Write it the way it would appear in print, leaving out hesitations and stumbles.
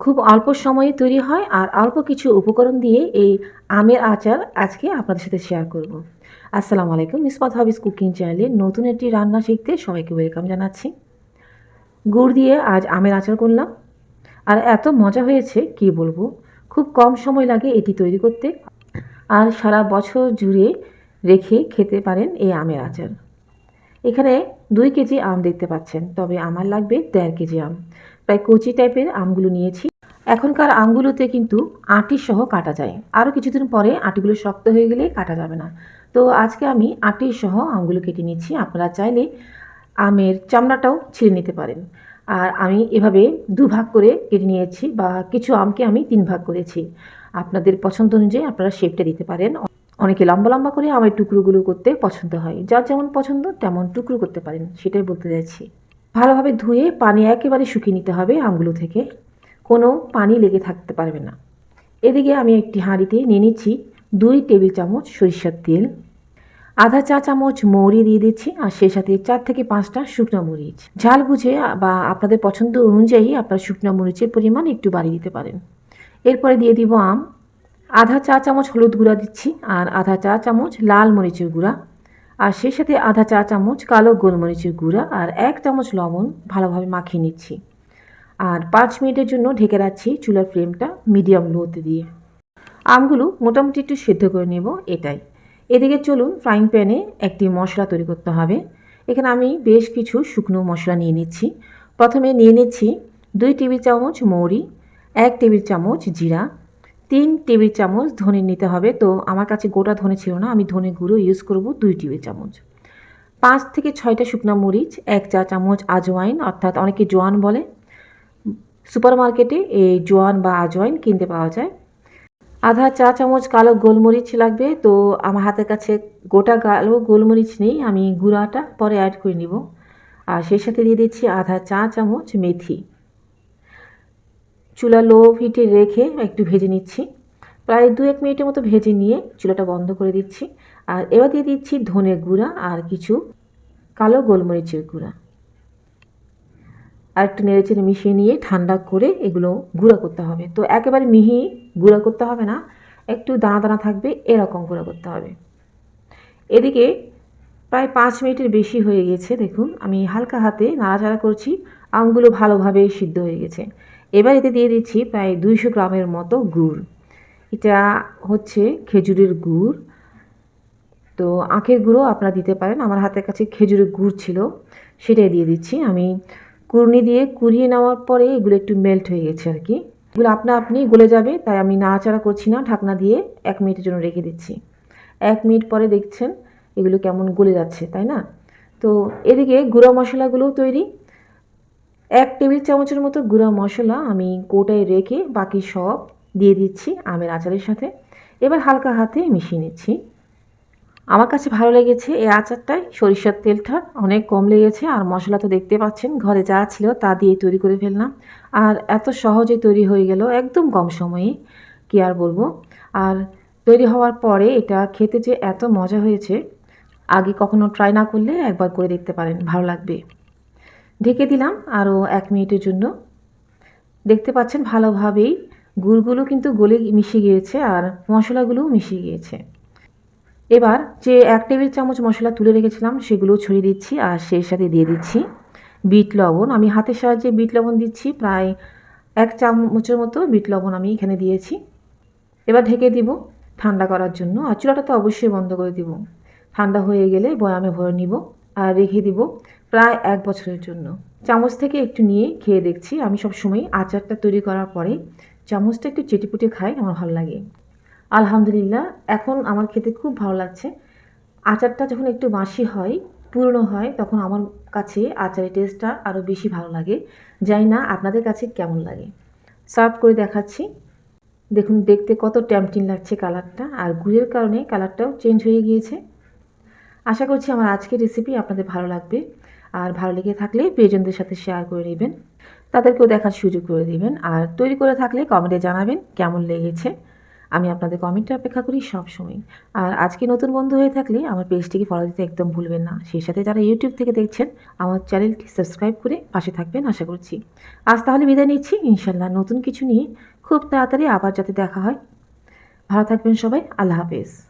খুব অল্প সময়ে তৈরি হয় আর অল্প কিছু উপকরণ দিয়ে এই আমের আচার আজকে আপনাদের সাথে শেয়ার করব। আসসালামু আলাইকুম, মিসবাত হাবিজ কুকিং চ্যানেলে নতুন একটি রান্না শিখতে সবাইকে ওয়েলকাম জানাচ্ছি। গুড় দিয়ে আজ আমের আচার করলাম আর এত মজা হয়েছে কি বলবো। খুব কম সময় লাগে এটি তৈরি করতে আর সারা বছর জুড়ে রেখে খেতে পারেন এই আমের আচার। এখানে 2 কেজি আম দেখতে পাচ্ছেন, তবে আমার লাগবে 1.5 কেজি আম। প্রায় কচি টাইপের আমগুলো নিয়েছি। এখনকার আমগুলোতে কিন্তু আঁটি সহ কাটা যায়, আরও কিছুদিন পরে আঁটিগুলো শক্ত হয়ে গেলে কাটা যাবে না। তো আজকে আমি আঁটি সহ আমগুলো কেটে নিচ্ছি। আপনারা চাইলে আমের চামড়াটাও ছিঁড়ে নিতে পারেন। আর আমি এভাবে 2 ভাগ করে কেটে নিয়েছি, বা কিছু আমকে আমি 3 ভাগ করেছি। আপনাদের পছন্দ অনুযায়ী আপনারা শেপটা দিতে পারেন। অনেকে লম্বা লম্বা করে আমের টুকরোগুলো করতে পছন্দ হয়, যার যেমন পছন্দ তেমন টুকরো করতে পারেন, সেটাই বলতে চাইছি। ভালোভাবে ধুয়ে পানি একেবারে শুকিয়ে নিতে হবে আমগুলো থেকে, কোনো পানি লেগে থাকতে পারবে না। এদিকে আমি একটি হাঁড়িতে নিয়ে নিচ্ছি 2 টেবিল চামচ সরিষার তেল, আধা চা চামচ মৌরি দিয়ে দিচ্ছি, আর সেই সাথে 4 থেকে 5টা শুকনো মরিচ। ঝাল বুঝে বা আপনাদের পছন্দ অনুযায়ী আপনার শুকনো মরিচের পরিমাণ একটু বাড়িয়ে দিতে পারেন। এরপরে দিয়ে দিব আম। আধা চা চামচ হলুদ গুঁড়া দিচ্ছি, আর আধা চা চামচ লাল মরিচের গুঁড়া, আর সেই সাথে আধা চা চামচ কালো গোলমরিচের গুঁড়া, আর 1 চামচ লবণ ভালোভাবে মাখিয়ে নিচ্ছি। আর 5 মিনিটের জন্য ঢেকে রাখছি চুলার ফ্লেমটা মিডিয়াম লোতে দিয়ে। আমগুলো মোটামুটি একটু সেদ্ধ করে নেব, এটাই। এদিকে চলুন ফ্রাইং প্যানে একটি মশলা তৈরি করতে হবে। এখানে আমি বেশ কিছু শুকনো মশলা নিয়ে নিচ্ছি। প্রথমে নিয়ে নিচ্ছি 2 টেবিল চামচ মৌরি, 1 টেবিল চামচ জিরা, 3 টেবিল চামচ ধনে নিতে হবে। তো আমার কাছে গোটা ধনে ছিল না, আমি ধনে গুঁড়ো ইউজ করব 2 টেবিল চামচ। 5 থেকে 6টা শুকনো মরিচ, 1 চা চামচ আজওয়াইন, অর্থাৎ অনেকে জোয়ান বলে। সুপার মার্কেটে এই জোয়ান বা আজওয়াইন কিনতে পাওয়া যায়। আধা চা চামচ কালো গোলমরিচ লাগবে। তো আমার হাতের কাছে গোটা কালো গোলমরিচ নেই, আমি গুঁড়াটা পরে অ্যাড করে নিব। আর সেই সাথে দিয়ে দিচ্ছি আধা চা চামচ মেথি। চুলা লো হিটে রেখে একটু ভেজে নিচ্ছি। প্রায় 2-1 মিনিটের মতো ভেজে নিয়ে চুলাটা বন্ধ করে দিচ্ছি। আর এবার দিয়ে দিচ্ছি ধনে গুঁড়া আর কিছু কালো গোলমরিচের গুঁড়া। আর একটু নেড়েচেড়ে মিশিয়ে নিয়ে ঠান্ডা করে এগুলো গুঁড়া করতে হবে। তো একেবারে মিহি গুঁড়া করতে হবে না, একটু দানা দানা থাকবে এরকম গুঁড়া করতে হবে। এদিকে প্রায় 5 মিনিটের বেশি হয়ে গেছে, দেখুন আমি হালকা হাতে নাড়াচাড়া করছি। আমগুলো ভালোভাবে সিদ্ধ হয়ে গেছে। এবার এতে দিয়ে দিচ্ছি প্রায় 200 গ্রামের মতো গুড়। এটা হচ্ছে খেজুরের গুড়। তো আখের গুঁড়ো আপনারা দিতে পারেন, আমার হাতের কাছে খেজুরের গুড় ছিল, সেটাই দিয়ে দিচ্ছি। আমি কুড়নি দিয়ে কুড়িয়ে নেওয়ার পরে এগুলো একটু মেল্ট হয়ে গেছে আর কি। এগুলো আপনা আপনি গলে যাবে, তাই আমি নাড়াচাড়া করছি না, ঢাকনা দিয়ে 1 মিনিটের জন্য রেখে দিচ্ছি। 1 মিনিট পরে দেখছেন এগুলো কেমন গলে যাচ্ছে, তাই না? তো এদিকে গুঁড়া মশলাগুলোও তৈরি। 1 টেবিল চামচের মতো গুঁড়া মশলা আমি কৌটায় রেখে বাকি সব দিয়ে দিচ্ছি আমের আচারের সাথে। এবার হালকা হাতে মিশিয়ে নিচ্ছি। আমার কাছে ভালো লেগেছে এই আচারটায় সরিষার তেলটা অনেক কম লেগেছে, আর মশলা তো দেখতে পাচ্ছেন ঘরে যা ছিল তা দিয়ে তৈরি করে ফেললাম। আর এত সহজে তৈরি হয়ে গেল একদম কম সময়ে, কি আর বলবো। আর তৈরি হওয়ার পরে এটা খেতে যে এত মজা হয়েছে, আগে কখনো ট্রাই না করলে একবার করে দেখতে পারেন, ভালো লাগবে। ঢেকে দিলাম আরও 1 মিনিটের জন্য। দেখতে পাচ্ছেন ভালোভাবেই গুড়গুলো কিন্তু গলে মিশে গিয়েছে আর মশলাগুলোও মিশে গিয়েছে। এবার যে 1 টেবিল চামচ মশলা তুলে রেখেছিলাম সেগুলো ছড়িয়ে দিচ্ছি, আর সেই সাথে দিয়ে দিচ্ছি বিট লবণ। আমি হাতের সাহায্যে বিট লবণ দিচ্ছি, প্রায় 1 চামচের মতো বিট লবণ আমি এখানে দিয়েছি। এবার ঢেকে দিব ঠান্ডা করার জন্য, আর চুলাটা তো অবশ্যই বন্ধ করে দিব। ঠান্ডা হয়ে গেলে বয়ামে ভরে নিব আর রেখে দিব প্রায় 1 বছরের জন্য। চামচ থেকে একটু নিয়ে খেয়ে দেখছি। আমি সবসময় আচারটা তৈরি করার পরে চামচটা একটু চেটেপুটে খাই, আমার ভালো লাগে। আলহামদুলিল্লাহ, এখন আমার খেতে খুব ভালো লাগছে। আচারটা যখন একটু বাসি হয়, পুরনো হয়, তখন আমার কাছে আচারের টেস্টটা আরও বেশি ভালো লাগে। জানি না আপনাদের কাছে কেমন লাগে। সার্ভ করে দেখাচ্ছি। দেখুন দেখতে কত টেম্পটিং লাগছে কালারটা, আর গুড়ের কারণে কালারটাও চেঞ্জ হয়ে গিয়েছে। আশা করছি আমার আজকের রেসিপি আপনাদের ভালো লাগবে। আর ভালো লেগে থাকলে প্রিয়জনদের সাথে শেয়ার করে নেবেন, তাদেরকেও দেখার সুযোগ করে দিবেন। আর তৈরি করে থাকলে কমেন্টে জানাবেন কেমন লেগেছে। আমি আপনাদের কমেন্টে অপেক্ষা করি সবসময়। আর আজকে নতুন বন্ধু হয়ে থাকলে আমার পেজটিকে ফলো দিতে একদম ভুলবেন না। সেই সাথে যারা ইউটিউব থেকে দেখছেন আমার চ্যানেলটি সাবস্ক্রাইব করে পাশে থাকবেন আশা করছি। আজ তাহলে বিদায় নিচ্ছি, ইনশাল্লাহ নতুন কিছু নিয়ে খুব তাড়াতাড়ি আবার যাতে দেখা হয়। ভালো থাকবেন সবাই, আল্লাহ হাফেজ।